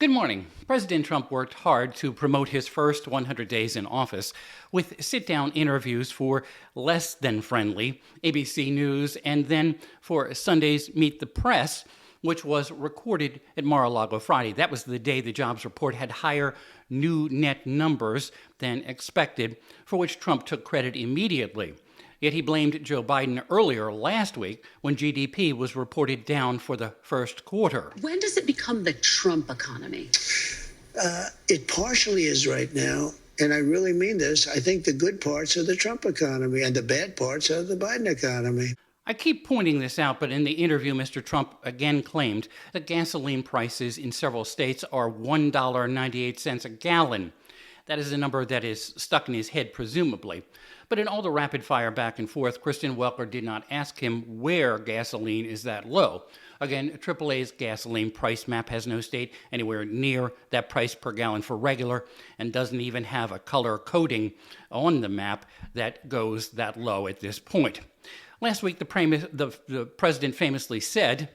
Good morning. President Trump worked hard to promote his first 100 days in office with sit down interviews for Less Than Friendly, ABC News, and then for Sunday's Meet the Press, which was recorded at Mar a Lago Friday. That was the day the jobs report had higher new net numbers than expected, for which Trump took credit immediately. Yet he blamed Joe Biden earlier last week when GDP was reported down for the first quarter. When does it become the Trump economy? It partially is right now, and I really mean this. I think the good parts are the Trump economy, and the bad parts are the Biden economy. I keep pointing this out, but in the interview, Mr. Trump again claimed that gasoline prices in several states are $1.98 a gallon. That is a number that is stuck in his head, presumably. But in all the rapid-fire back and forth, Kristen Welker did not ask him where gasoline is that low. Again, AAA's gasoline price map has no state anywhere near that price per gallon for regular and doesn't even have a color coding on the map that goes that low at this point. Last week, the president famously said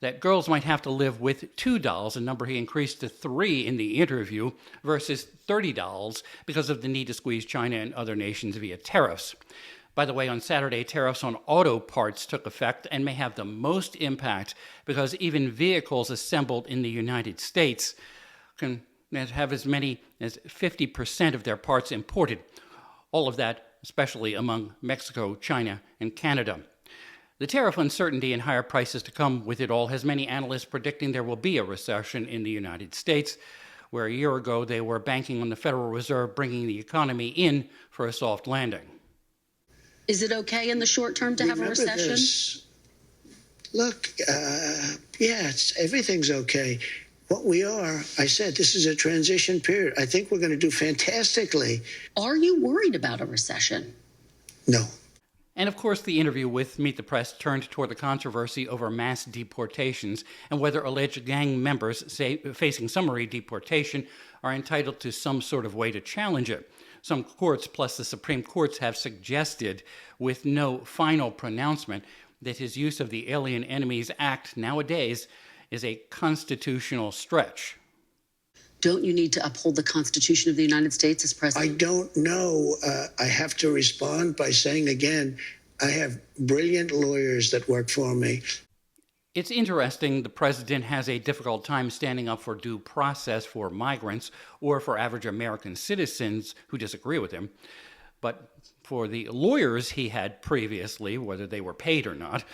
that girls might have to live with $2, a number he increased to $3 in the interview, versus $30 because of the need to squeeze China and other nations via tariffs. By the way, on Saturday, tariffs on auto parts took effect and may have the most impact because even vehicles assembled in the United States can have as many as 50% of their parts imported. All of that, especially among Mexico, China, and Canada. The tariff uncertainty and higher prices to come with it all has many analysts predicting there will be a recession in the United States, where a year ago they were banking on the Federal Reserve bringing the economy in for a soft landing. Is it okay in the short term to have a recession? This. Look, everything's okay. What we are, I said, this is a transition period. I think we're going to do fantastically. Are you worried about a recession? No. And of course, the interview with Meet the Press turned toward the controversy over mass deportations and whether alleged gang members facing summary deportation are entitled to some sort of way to challenge it. Some courts, plus the Supreme Courts, have suggested, with no final pronouncement, that his use of the Alien Enemies Act nowadays is a constitutional stretch. Don't you need to uphold the Constitution of the United States as president? I don't know. I have to respond by saying again, I have brilliant lawyers that work for me. It's interesting the president has a difficult time standing up for due process for migrants or for average American citizens who disagree with him. But for the lawyers he had previously, whether they were paid or not,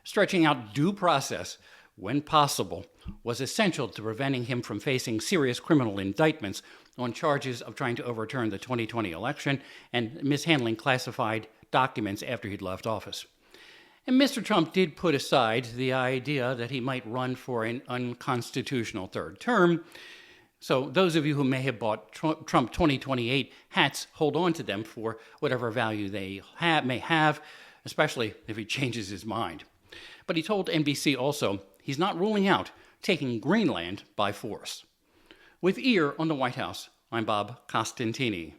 stretching out due process when possible, was essential to preventing him from facing serious criminal indictments on charges of trying to overturn the 2020 election and mishandling classified documents after he'd left office. And Mr. Trump did put aside the idea that he might run for an unconstitutional third term. So those of you who may have bought Trump 2028 hats, hold on to them for whatever value they may have, especially if he changes his mind. But he told NBC also he's not ruling out taking Greenland by force. With Ear on the White House, I'm Bob Costantini.